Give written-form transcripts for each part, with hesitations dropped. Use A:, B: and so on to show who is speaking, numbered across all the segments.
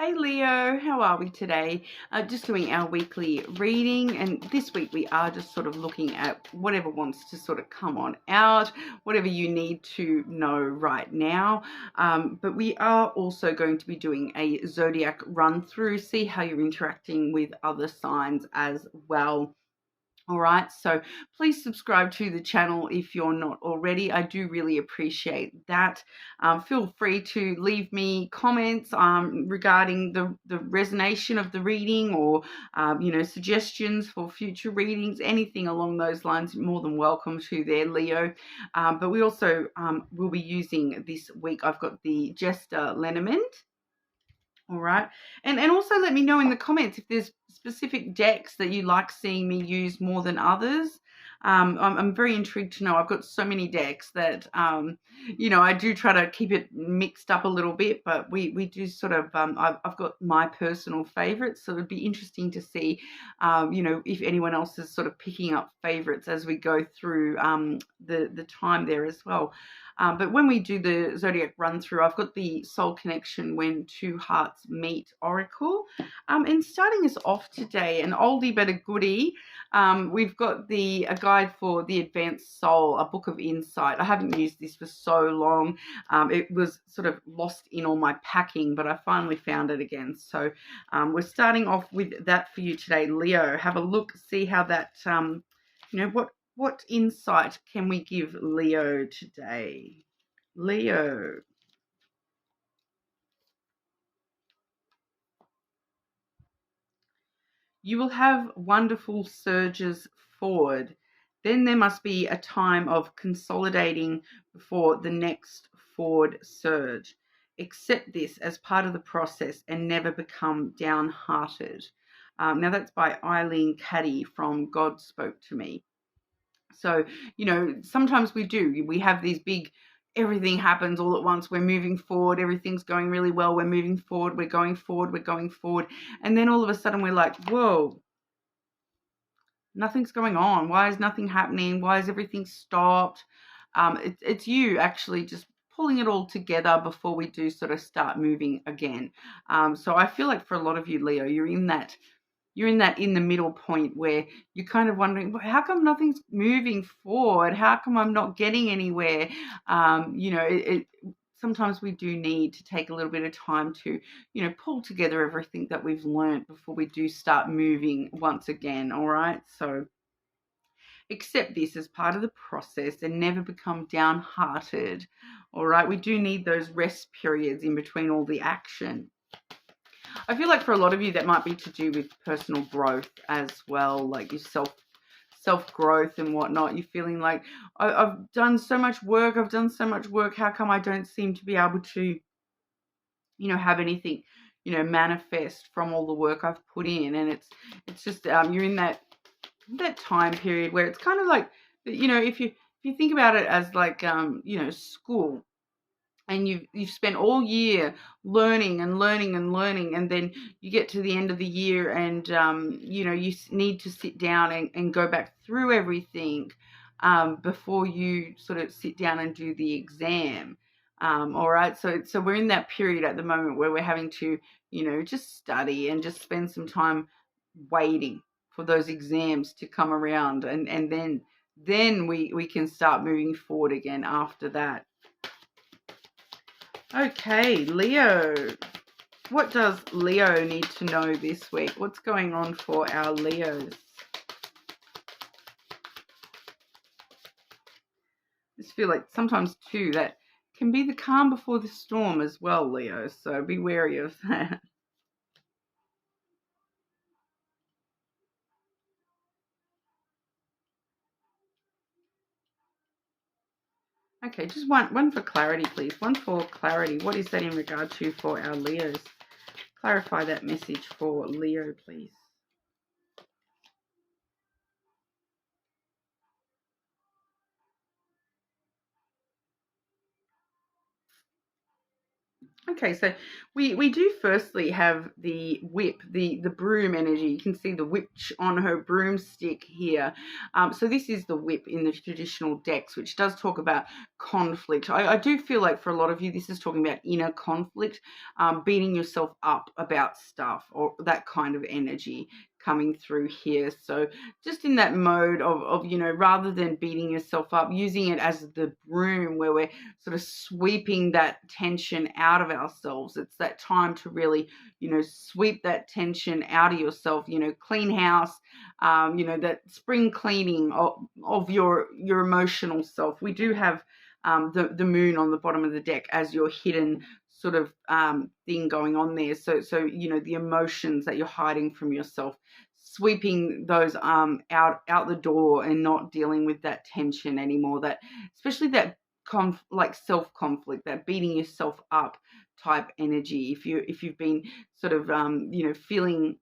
A: Hey Leo, how are we today? Just doing our weekly reading, and this week we are just sort of looking at whatever wants to sort of come on out, whatever you need to know right now. But we are also going to be doing a zodiac run through, see how you're interacting with other signs as well. All right, so please subscribe to the channel if you're not already. I do really appreciate that. Feel free to leave me comments regarding the resonation of the reading, or suggestions for future readings, anything along those lines. More than welcome to there, Leo. But we also will be using this week. I've got the Jester Lenormand. All right. And also let me know in the comments if there's specific decks that you like seeing me use more than others. I'm very intrigued to know. I've got so many decks that, I do try to keep it mixed up a little bit, but we do sort of, I've got my personal favorites. So it'd be interesting to see, if anyone else is sort of picking up favorites as we go through the time there as well. But when we do the zodiac run through, I've got the Soul Connection When Two Hearts Meet Oracle. And starting us off today, an oldie but a goodie, we've got a guide for the advanced soul, a book of insight. I haven't used this for so long. It was sort of lost in all my packing, but I finally found it again. So we're starting off with that for you today, Leo. Have a look, see how that, what insight can we give Leo today? Leo. You will have wonderful surges forward. Then there must be a time of consolidating before the next forward surge. Accept this as part of the process and never become downhearted. Now that's by Eileen Caddy from God Spoke to Me. So, sometimes we have these big, everything happens all at once. We're moving forward. Everything's going really well. We're moving forward. We're going forward. We're going forward. And then all of a sudden we're like, whoa, nothing's going on. Why is nothing happening? Why is everything stopped? It's you actually just pulling it all together before we do sort of start moving again. So I feel like for a lot of you, Leo, you're in the middle point where you're kind of wondering, well, how come nothing's moving forward? How come I'm not getting anywhere? Sometimes we do need to take a little bit of time to, pull together everything that we've learned before we do start moving once again. All right. So accept this as part of the process and never become downhearted. All right. We do need those rest periods in between all the action. I feel like for a lot of you that might be to do with personal growth as well, like your self-growth and whatnot. You're feeling like, I've done so much work. How come I don't seem to be able to, have anything, manifest from all the work I've put in? And it's just, you're in that time period where it's kind of like, if you think about it as like, school. And you've spent all year learning, and then you get to the end of the year and you need to sit down and go back through everything before you sort of sit down and do the exam. All right, so we're in that period at the moment where we're having to just study and just spend some time waiting for those exams to come around, and then we can start moving forward again after that. Okay, Leo. What does Leo need to know this week? What's going on for our Leos? I just feel like sometimes too that can be the calm before the storm as well, Leo. So be wary of that. Okay, just one for clarity, please. One for clarity. What is that in regard to for our Leos? Clarify that message for Leo, please. Okay, so we do firstly have the whip, the broom energy. You can see the witch on her broomstick here. So this is the whip in the traditional decks, which does talk about conflict. I do feel like for a lot of you, this is talking about inner conflict, beating yourself up about stuff or that kind of energy coming through here. So just in that mode of rather than beating yourself up, using it as the broom where we're sort of sweeping that tension out of ourselves. It's that time to really, sweep that tension out of yourself, clean house, that spring cleaning of your emotional self. We do have the moon on the bottom of the deck as your hidden sort of thing going on there. So the emotions that you're hiding from yourself, sweeping those out the door and not dealing with that tension anymore, that especially that like self conflict, that beating yourself up type energy. If you've been sort of feeling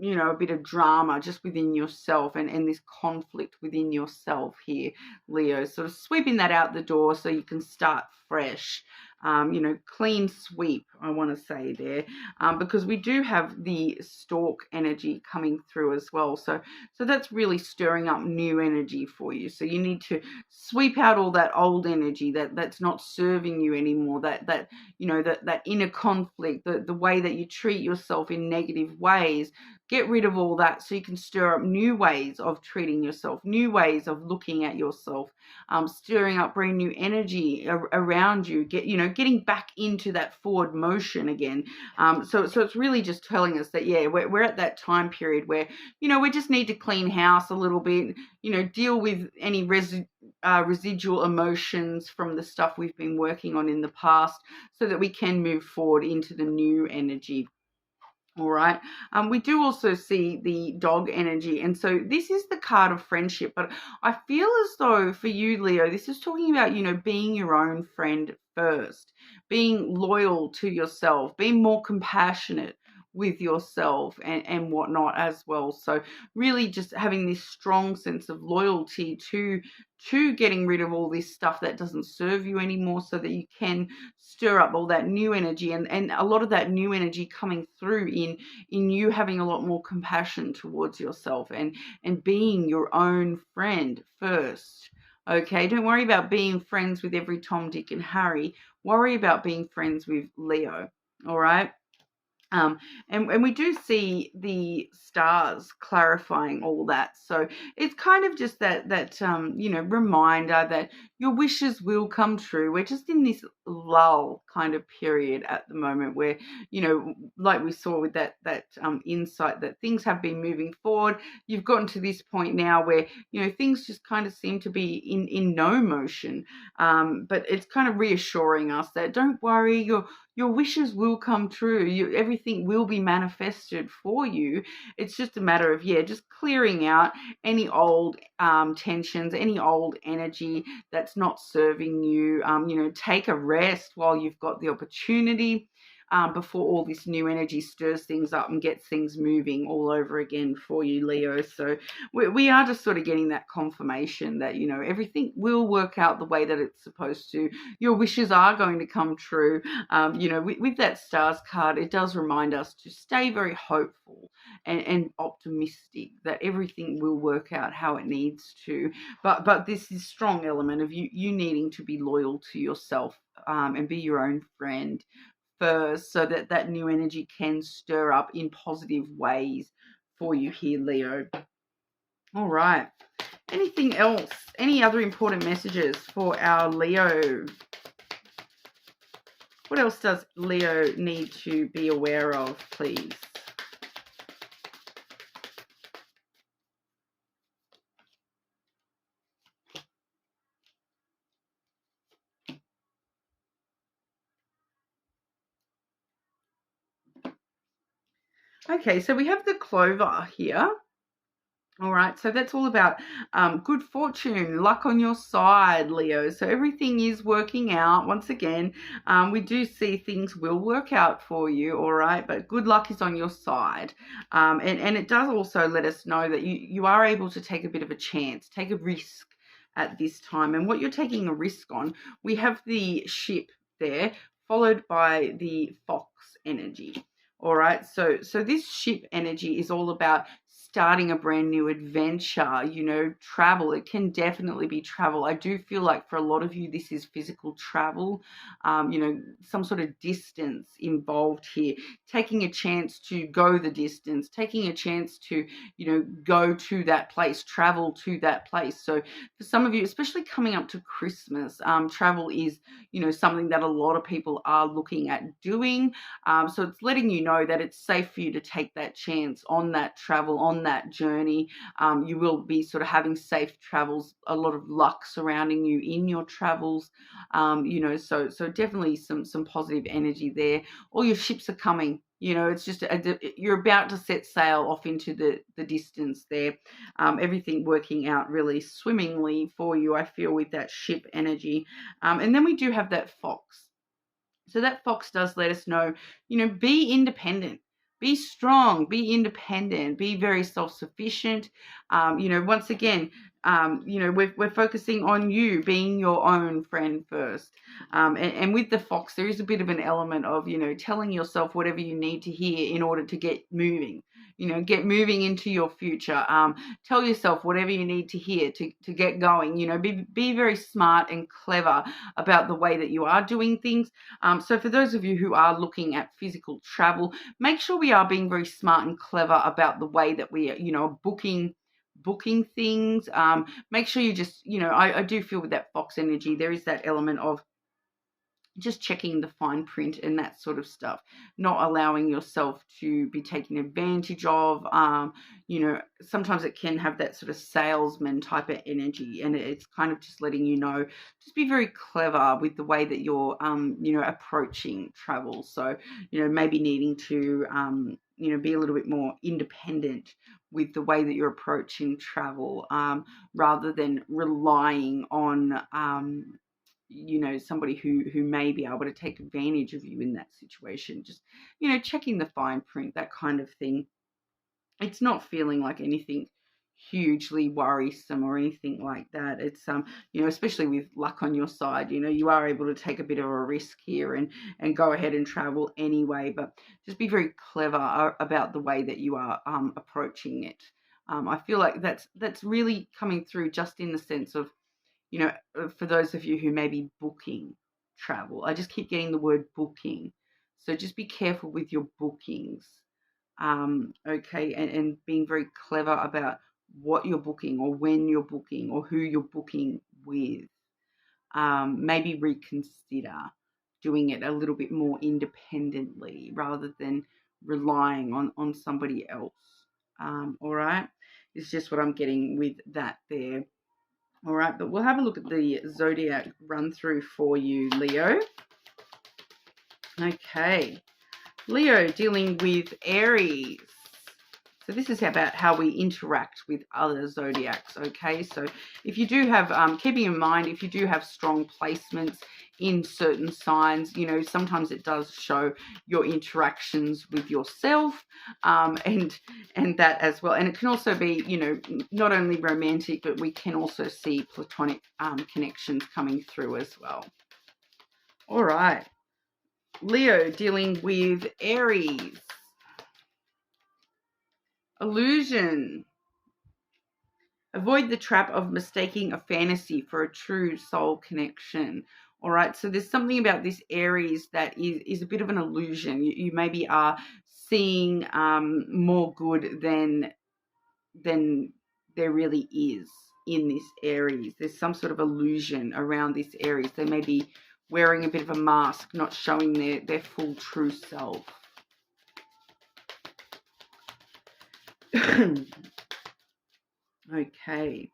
A: a bit of drama just within yourself, and this conflict within yourself here, Leo, sort of sweeping that out the door so you can start fresh. Clean sweep, I want to say there, because we do have the stork energy coming through as well. So that's really stirring up new energy for you. So you need to sweep out all that old energy that's not serving you anymore. That inner conflict, the way that you treat yourself in negative ways. Get rid of all that so you can stir up new ways of treating yourself, new ways of looking at yourself, stirring up brand new energy around you, getting back into that forward motion again. So it's really just telling us that, yeah, we're at that time period where, we just need to clean house a little bit, deal with any residual emotions from the stuff we've been working on in the past so that we can move forward into the new energy. All right. We do also see the dog energy. And so this is the card of friendship. But I feel as though for you, Leo, this is talking about, being your own friend first, being loyal to yourself, being more compassionate with yourself and whatnot as well. So really just having this strong sense of loyalty to getting rid of all this stuff that doesn't serve you anymore so that you can stir up all that new energy, and a lot of that new energy coming through in you having a lot more compassion towards yourself and being your own friend first. Okay, don't worry about being friends with every Tom, Dick, and Harry. Worry about being friends with Leo. All right. And we do see the stars clarifying all that. So it's kind of just that reminder that your wishes will come true. We're just in this lull kind of period at the moment where, like we saw with that insight that things have been moving forward. You've gotten to this point now where, things just kind of seem to be in no motion. But it's kind of reassuring us that don't worry, your wishes will come true. Everything will be manifested for you. It's just a matter of, just clearing out any old tensions, any old energy that's not serving you. Take a rest while you've got the opportunity. Before all this new energy stirs things up and gets things moving all over again for you, Leo. So we are just sort of getting that confirmation that, everything will work out the way that it's supposed to. Your wishes are going to come true. With that stars card, it does remind us to stay very hopeful and optimistic that everything will work out how it needs to. But this is strong element of you needing to be loyal to yourself and be your own friend first so that new energy can stir up in positive ways for you here, Leo. All right. Anything else? Any other important messages for our Leo? What else does Leo need to be aware of, please? Okay, so we have the Clover here. All right, so that's all about good fortune, luck on your side, Leo. So everything is working out. Once again, we do see things will work out for you, all right, but good luck is on your side. And it does also let us know that you are able to take a bit of a chance, take a risk at this time. And what you're taking a risk on, we have the ship there followed by the fox energy. All right, so this ship energy is all about starting a brand new adventure, you know, travel. It can definitely be travel. I do feel like for a lot of you, this is physical travel, you know, some sort of distance involved here, taking a chance to go the distance, taking a chance to, you know, go to that place, travel to that place. So for some of you, especially coming up to Christmas, travel is, you know, something that a lot of people are looking at doing. So it's letting you know that it's safe for you to take that chance on that travel, on that journey. You will be sort of having safe travels, a lot of luck surrounding you in your travels. You know, so definitely some positive energy there. All your ships are coming. You know, it's just you're about to set sail off into the distance there. Everything working out really swimmingly for you, I feel, with that ship energy. And then we do have that fox. So that fox does let us know, you know, be independent, be strong, be independent, be very self-sufficient. You know, once again, you know, we're focusing on you being your own friend first. And with the fox, there is a bit of an element of, you know, telling yourself whatever you need to hear in order to get moving. You know, get moving into your future. Tell yourself whatever you need to hear to get going. You know, be very smart and clever about the way that you are doing things. So for those of you who are looking at physical travel, make sure we are being very smart and clever about the way that we are, you know, booking things. Make sure you just, you know, I do feel with that fox energy, there is that element of just checking the fine print and that sort of stuff, not allowing yourself to be taken advantage of. You know, sometimes it can have that sort of salesman type of energy, and it's kind of just letting you know, just be very clever with the way that you're, you know, approaching travel. So, you know, maybe needing to, you know, be a little bit more independent with the way that you're approaching travel, rather than relying on, you know, somebody who may be able to take advantage of you in that situation. Just, you know, checking the fine print, that kind of thing. It's not feeling like anything hugely worrisome or anything like that. It's you know, especially with luck on your side, you know, you are able to take a bit of a risk here and go ahead and travel anyway, but just be very clever about the way that you are approaching it. I feel like that's really coming through, just in the sense of, you know, for those of you who may be booking travel. I just keep getting the word booking. So just be careful with your bookings. Okay, and being very clever about what you're booking or when you're booking or who you're booking with. Maybe reconsider doing it a little bit more independently rather than relying on somebody else. All right, it's just what I'm getting with that there. All right, but we'll have a look at the zodiac run through for you, Leo. Okay, Leo dealing with Aries. So this is about how we interact with other zodiacs, okay? So if you do have, keeping in mind, if you do have strong placements in certain signs, you know, sometimes it does show your interactions with yourself, and that as well. And it can also be, you know, not only romantic, but we can also see platonic connections coming through as well. All right. Leo dealing with Aries. Illusion. Avoid the trap of mistaking a fantasy for a true soul connection. All right, so there's something about this Aries that is a bit of an illusion. You maybe are seeing more good than there really is in this Aries. There's some sort of illusion around this Aries. They may be wearing a bit of a mask, not showing their full true self. Okay.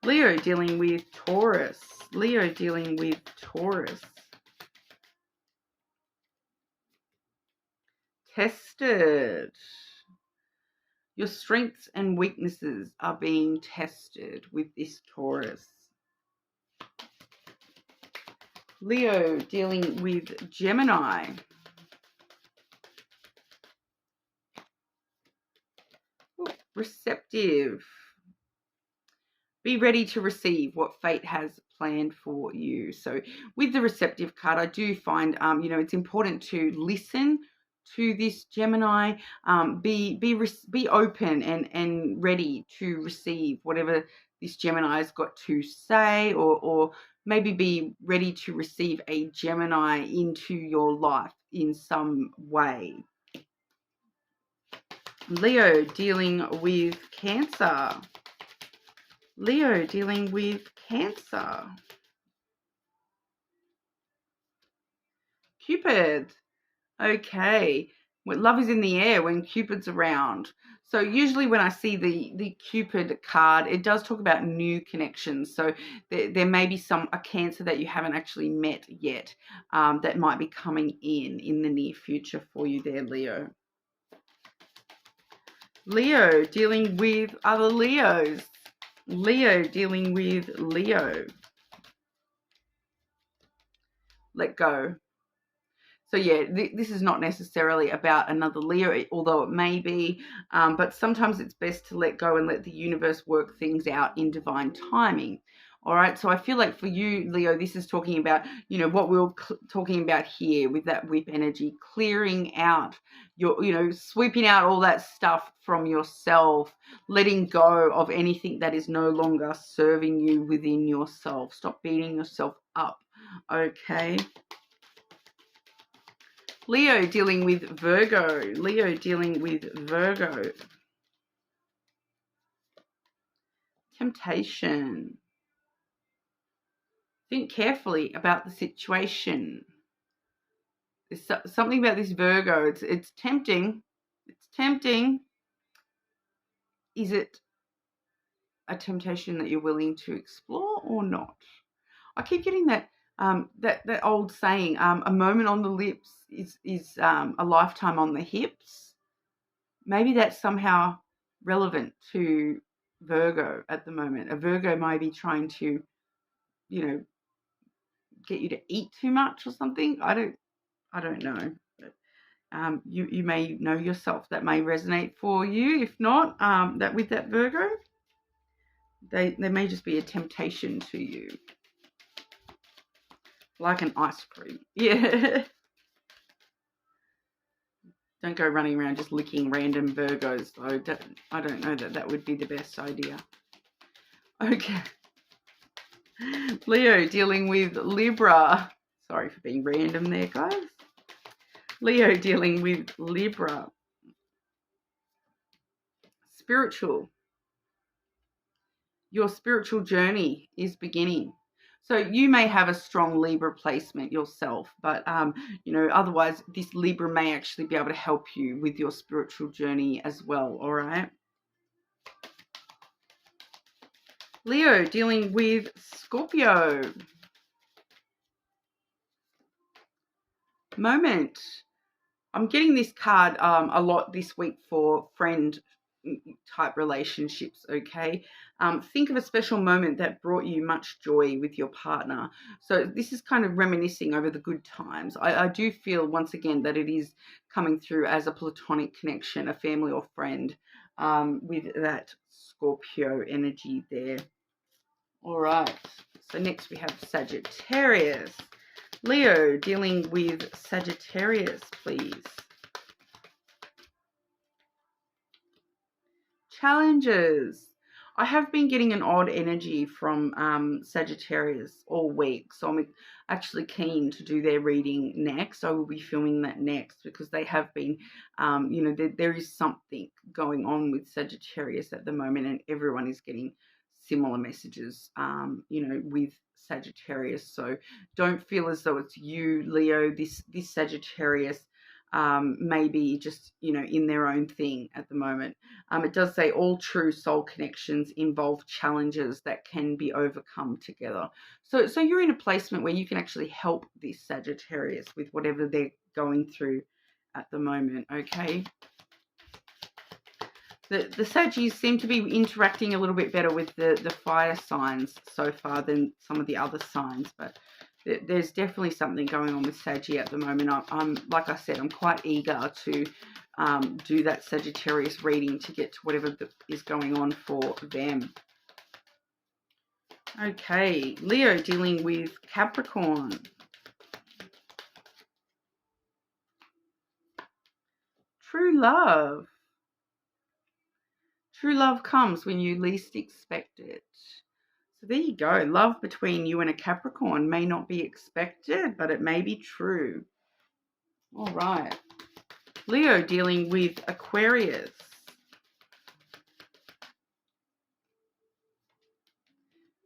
A: Leo dealing with Taurus. Leo dealing with Taurus. Tested. Your strengths and weaknesses are being tested with this Taurus. Leo dealing with Gemini. Ooh, receptive. Be ready to receive what fate has planned for you. So with the receptive card, I do find, it's important to listen to this Gemini. Be open and ready to receive whatever this Gemini has got to say, or maybe be ready to receive a Gemini into your life in some way. Leo, dealing with Cancer. Leo, dealing with Cancer. Cupid. Okay. Well, love is in the air when Cupid's around. So usually when I see the Cupid card, it does talk about new connections. So there may be a Cancer that you haven't actually met yet, that might be coming in the near future for you there, Leo. Leo, dealing with other Leos. Leo, dealing with Leo. Let go. So yeah, this is not necessarily about another Leo, although it may be, but sometimes it's best to let go and let the universe work things out in divine timing. All right, so I feel like for you, Leo, this is talking about, what we were talking about here with that whip energy, clearing out sweeping out all that stuff from yourself, letting go of anything that is no longer serving you within yourself. Stop beating yourself up, okay? Leo, dealing with Virgo. Leo, dealing with Virgo. Temptation. Think carefully about the situation. There's something about this Virgo. It's tempting. It's tempting. Is it a temptation that you're willing to explore or not? I keep getting that that old saying, a moment on the lips is a lifetime on the hips. Maybe that's somehow relevant to Virgo at the moment. A Virgo might be trying to, get you to eat too much or something. I don't know. But, you may know yourself. That may resonate for you. If not, that with that Virgo, there may just be a temptation to you, like an ice cream. Yeah. Don't go running around just licking random Virgos, though. I don't know that would be the best idea. Okay. Leo, dealing with Libra. Sorry for being random there, guys. Leo, dealing with Libra. Spiritual. Your spiritual journey is beginning. So you may have a strong Libra placement yourself, but, otherwise this Libra may actually be able to help you with your spiritual journey as well, all right? Leo, dealing with Scorpio. Moment. I'm getting this card a lot this week for friend type relationships, okay? Think of a special moment that brought you much joy with your partner. So this is kind of reminiscing over the good times. I do feel once again that it is coming through as a platonic connection, a family or friend, with that Scorpio energy there. All right, so next we have Sagittarius. Leo, dealing with Sagittarius, please. Challenges. I have been getting an odd energy from Sagittarius all week, so I'm actually keen to do their reading next. I will be filming that next because they have been, there is something going on with Sagittarius at the moment, and everyone is getting similar messages, with Sagittarius. So don't feel as though it's you, Leo. This Sagittarius maybe just, in their own thing at the moment. It does say all true soul connections involve challenges that can be overcome together. So you're in a placement where you can actually help this Sagittarius with whatever they're going through at the moment, okay? The Saggies seem to be interacting a little bit better with the fire signs so far than some of the other signs, but there's definitely something going on with Saggy at the moment. I'm like I said, I'm quite eager to do that Sagittarius reading to get to whatever is going on for them. Okay, Leo dealing with Capricorn. True love. True love comes when you least expect it. So there you go. Love between you and a Capricorn may not be expected, but it may be true. All right. Leo dealing with Aquarius.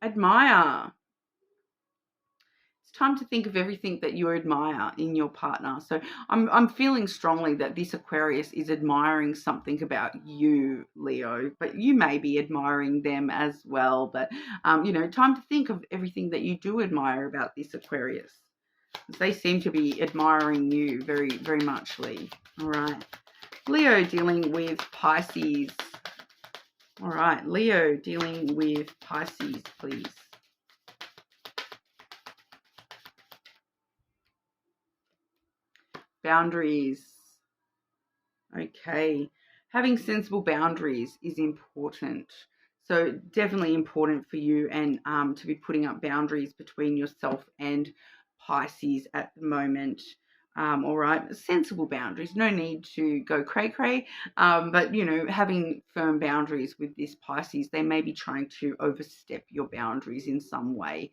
A: Admire. It's time to think of everything that you admire in your partner. So I'm feeling strongly that this Aquarius is admiring something about you, Leo, but you may be admiring them as well. But, time to think of everything that you do admire about this Aquarius. They seem to be admiring you very, very much, Lee. All right. Leo dealing with Pisces. All right. Leo dealing with Pisces, please. Boundaries. Okay. Having sensible boundaries is important. So definitely important for you and to be putting up boundaries between yourself and Pisces at the moment. All right, sensible boundaries. No need to go cray cray. But having firm boundaries with this Pisces, they may be trying to overstep your boundaries in some way.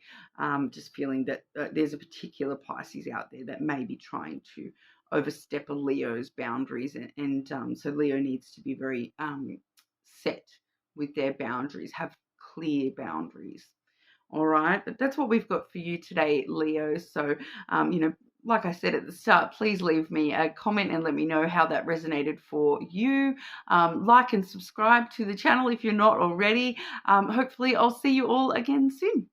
A: Just feeling that there's a particular Pisces out there that may be trying to overstep a Leo's boundaries, and so Leo needs to be very set with their boundaries, have clear boundaries. All right, but that's what we've got for you today, Leo. So, like I said at the start, please leave me a comment and let me know how that resonated for you. Like and subscribe to the channel if you're not already. Hopefully, I'll see you all again soon.